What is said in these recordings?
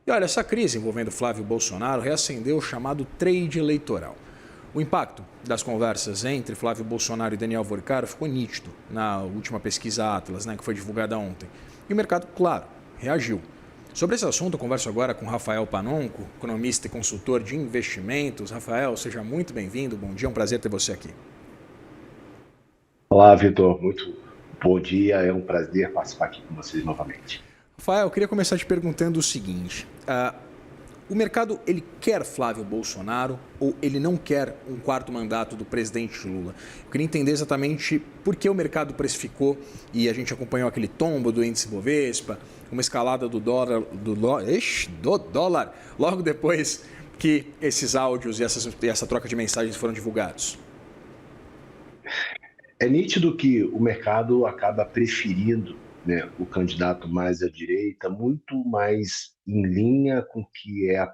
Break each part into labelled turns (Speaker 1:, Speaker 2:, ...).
Speaker 1: E olha, essa crise envolvendo Flávio Bolsonaro reacendeu o chamado trade eleitoral. O impacto das conversas entre Flávio Bolsonaro e Daniel Worcaro ficou nítido na última pesquisa Atlas, que foi divulgada ontem. E o mercado, claro, reagiu. Sobre esse assunto, eu converso agora com Rafael Panonco, economista e consultor de investimentos. Rafael, seja muito bem-vindo. Bom dia, é um prazer ter você aqui.
Speaker 2: Olá, Vitor. Muito bom dia. É um prazer participar aqui com vocês novamente.
Speaker 1: Rafael, eu queria começar te perguntando o seguinte. O mercado, ele quer Flávio Bolsonaro ou ele não quer um quarto mandato do presidente Lula? Eu queria entender exatamente por que o mercado precificou, e a gente acompanhou aquele tombo do índice Bovespa, uma escalada do dólar logo depois que esses áudios e essa troca de mensagens foram divulgados.
Speaker 2: É nítido que o mercado acaba preferindo, né, o candidato mais à direita, muito mais em linha com o que é a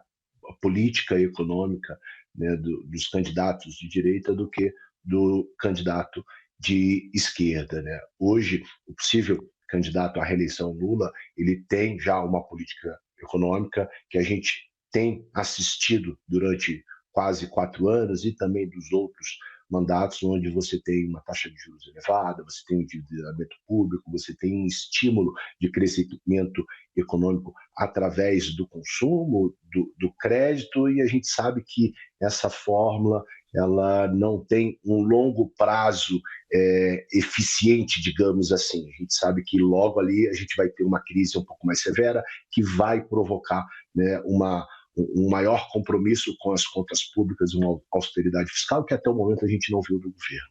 Speaker 2: política econômica, né, dos candidatos de direita do que do candidato de esquerda, né? Hoje, o possível candidato à reeleição Lula, ele tem já uma política econômica que a gente tem assistido durante quase 4 anos e também dos outros mandatos, onde você tem uma taxa de juros elevada, você tem um endividamento público, você tem um estímulo de crescimento econômico através do consumo, do crédito, e a gente sabe que essa fórmula ela não tem um longo prazo eficiente, digamos assim. A gente sabe que logo ali a gente vai ter uma crise um pouco mais severa, que vai provocar, né, um maior compromisso com as contas públicas, uma austeridade fiscal que até o momento a gente não viu do governo.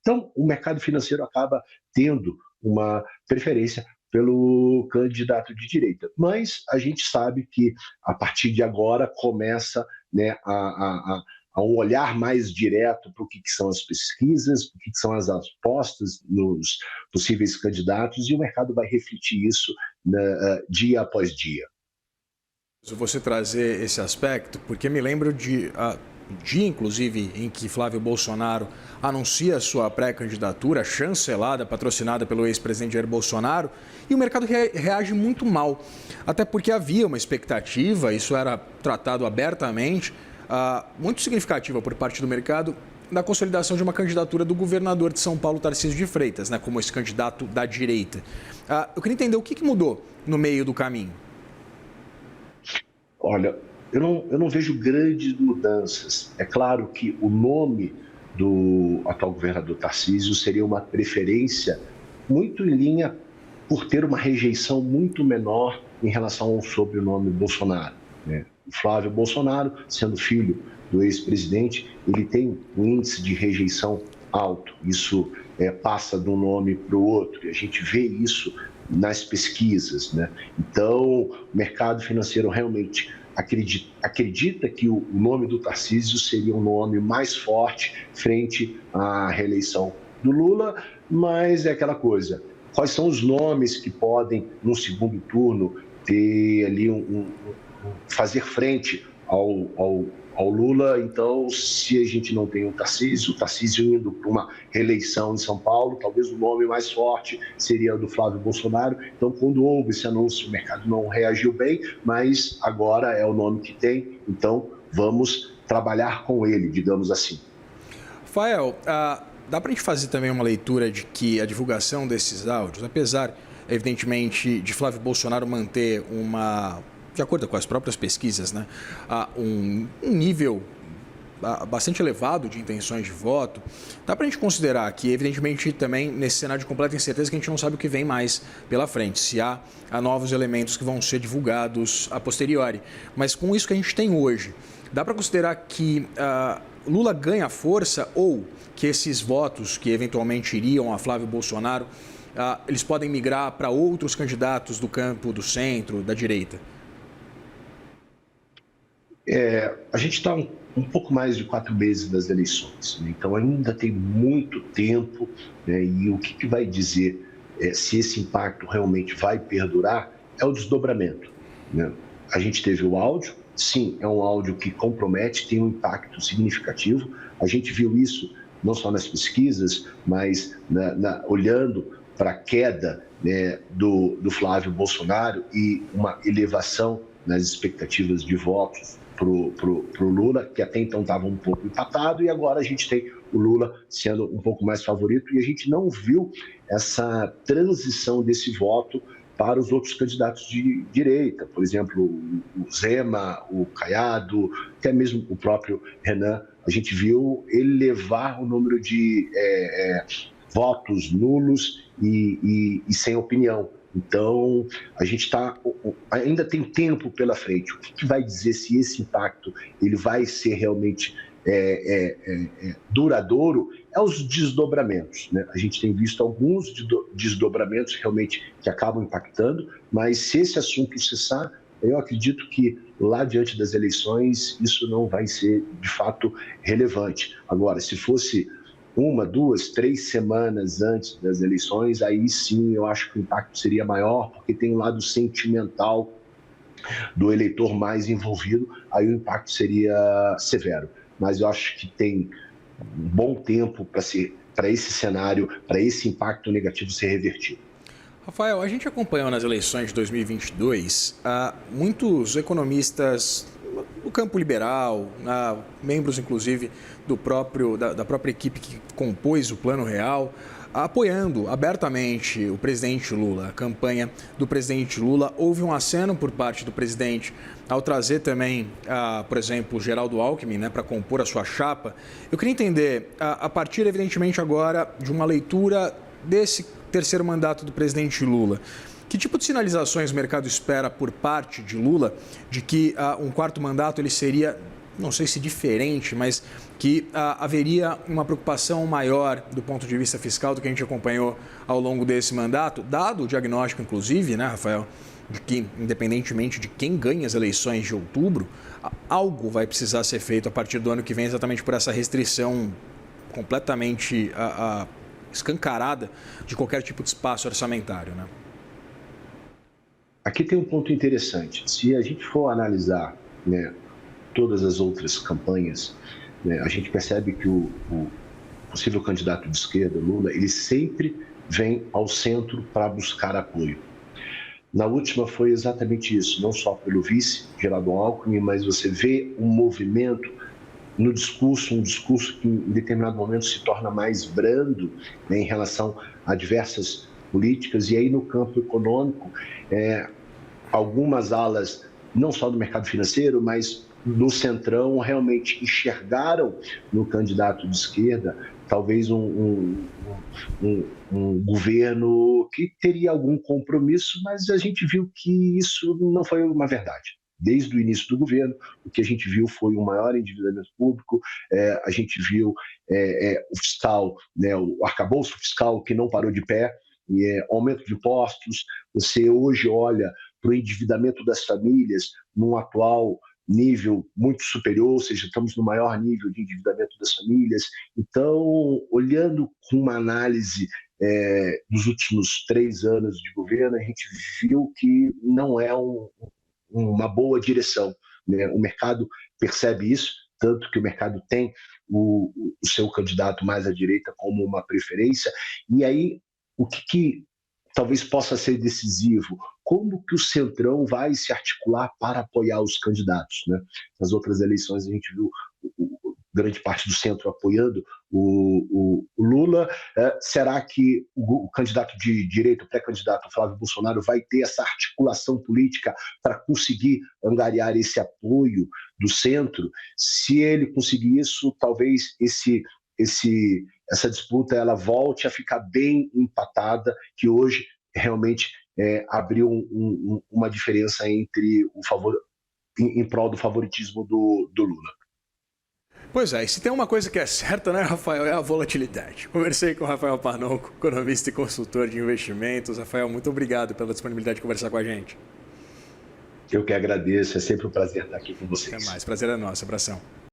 Speaker 2: Então, o mercado financeiro acaba tendo uma preferência pelo candidato de direita. Mas a gente sabe que, a partir de agora, começa, né, a um olhar mais direto para o que são as pesquisas, para o que são as apostas nos possíveis candidatos, e o mercado vai refletir isso, né, dia após dia.
Speaker 1: Você trazer esse aspecto, porque me lembro de dia, inclusive, em que Flávio Bolsonaro anuncia sua pré-candidatura, chancelada, patrocinada pelo ex-presidente Jair Bolsonaro, e o mercado reage muito mal. Até porque havia uma expectativa, isso era tratado abertamente, muito significativa por parte do mercado, da consolidação de uma candidatura do governador de São Paulo, Tarcísio de Freitas, como esse candidato da direita. Eu queria entender o que mudou no meio do caminho.
Speaker 2: Olha, eu não vejo grandes mudanças. É claro que o nome do atual governador Tarcísio seria uma preferência muito em linha por ter uma rejeição muito menor em relação ao sobrenome Bolsonaro, né? O Flávio Bolsonaro, sendo filho do ex-presidente, ele tem um índice de rejeição alto. Isso passa de um nome para o outro, e a gente vê isso nas pesquisas, né? Então, o mercado financeiro realmente acredita que o nome do Tarcísio seria um nome mais forte frente à reeleição do Lula, mas é aquela coisa, quais são os nomes que podem, no segundo turno, ter ali fazer frente ao Lula? Então, se a gente não tem o Tarcísio indo para uma reeleição em São Paulo, talvez o nome mais forte seria o do Flávio Bolsonaro. Então, quando houve esse anúncio, o mercado não reagiu bem, mas agora é o nome que tem, então vamos trabalhar com ele, digamos assim.
Speaker 1: Rafael, dá para a gente fazer também uma leitura de que a divulgação desses áudios, apesar, evidentemente, de Flávio Bolsonaro manter de acordo com as próprias pesquisas, um nível bastante elevado de intenções de voto, dá para a gente considerar que, evidentemente, também nesse cenário de completa incerteza, que a gente não sabe o que vem mais pela frente, se há novos elementos que vão ser divulgados a posteriori. Mas com isso que a gente tem hoje, dá para considerar que Lula ganha força ou que esses votos que eventualmente iriam a Flávio Bolsonaro, eles podem migrar para outros candidatos do campo do centro, da direita?
Speaker 2: A gente está um pouco mais de 4 meses das eleições, né? Então ainda tem muito tempo, né? E o que vai dizer se esse impacto realmente vai perdurar é o desdobramento, né? A gente teve o áudio, sim, é um áudio que compromete, tem um impacto significativo. A gente viu isso não só nas pesquisas, mas olhando para a queda, né, do Flávio Bolsonaro e uma elevação nas expectativas de votos para o Lula, que até então estava um pouco empatado, e agora a gente tem o Lula sendo um pouco mais favorito, e a gente não viu essa transição desse voto para os outros candidatos de direita, por exemplo, o Zema, o Caiado, até mesmo o próprio Renan. A gente viu ele levar o número de votos nulos e sem opinião. Então, a gente ainda tem tempo pela frente. O que vai dizer se esse impacto ele vai ser realmente duradouro é os desdobramentos, né? A gente tem visto alguns desdobramentos realmente que acabam impactando, mas se esse assunto cessar, eu acredito que lá diante das eleições isso não vai ser de fato relevante. Agora, se fosse 1, 2, 3 semanas antes das eleições, aí sim eu acho que o impacto seria maior, porque tem um lado sentimental do eleitor mais envolvido, aí o impacto seria severo. Mas eu acho que tem um bom tempo para esse cenário, para esse impacto negativo ser revertido.
Speaker 1: Rafael, a gente acompanhou nas eleições de 2022 muitos economistas do campo liberal, membros inclusive da própria equipe que compôs o Plano Real, apoiando abertamente o presidente Lula, a campanha do presidente Lula. Houve um aceno por parte do presidente ao trazer também, por exemplo, Geraldo Alckmin, né, para compor a sua chapa. Eu queria entender, a partir, evidentemente, agora de uma leitura desse terceiro mandato do presidente Lula, que tipo de sinalizações o mercado espera por parte de Lula de que um quarto mandato ele seria, não sei se diferente, mas que haveria uma preocupação maior do ponto de vista fiscal do que a gente acompanhou ao longo desse mandato, dado o diagnóstico, inclusive, né, Rafael, de que, independentemente de quem ganha as eleições de outubro, algo vai precisar ser feito a partir do ano que vem, exatamente por essa restrição completamente escancarada de qualquer tipo de espaço orçamentário, né?
Speaker 2: Aqui tem um ponto interessante. Se a gente for analisar, né, todas as outras campanhas, né, a gente percebe que o possível candidato de esquerda, Lula, ele sempre vem ao centro para buscar apoio. Na última foi exatamente isso, não só pelo vice, Geraldo Alckmin, mas você vê um movimento no discurso, um discurso que em determinado momento se torna mais brando, né, em relação a diversas políticas, e aí no campo econômico, algumas alas, não só do mercado financeiro, mas do centrão, realmente enxergaram no candidato de esquerda talvez um governo que teria algum compromisso, mas a gente viu que isso não foi uma verdade. Desde o início do governo, o que a gente viu foi um maior endividamento público, a gente viu o fiscal, né, o arcabouço fiscal que não parou de pé, aumento de impostos. Você hoje olha para o endividamento das famílias num atual nível muito superior, ou seja, estamos no maior nível de endividamento das famílias. Então, olhando com uma análise dos últimos 3 anos de governo, a gente viu que não é uma boa direção, né? O mercado percebe isso, tanto que o mercado tem o seu candidato mais à direita como uma preferência. E aí, o que talvez possa ser decisivo? Como que o Centrão vai se articular para apoiar os candidatos, né? Nas outras eleições a gente viu grande parte do centro apoiando o Lula. Será que o candidato de direita, o pré-candidato Flávio Bolsonaro, vai ter essa articulação política para conseguir angariar esse apoio do centro? Se ele conseguir isso, talvez essa disputa ela volte a ficar bem empatada, que hoje realmente abriu uma diferença entre em prol do favoritismo do Lula.
Speaker 1: Pois é, e se tem uma coisa que é certa, né, Rafael, é a volatilidade. Conversei com o Rafael Panoco, economista e consultor de investimentos. Rafael, muito obrigado pela disponibilidade de conversar com a gente.
Speaker 2: Eu que agradeço, é sempre um prazer estar aqui com vocês.
Speaker 1: Até mais, prazer é nosso, abração.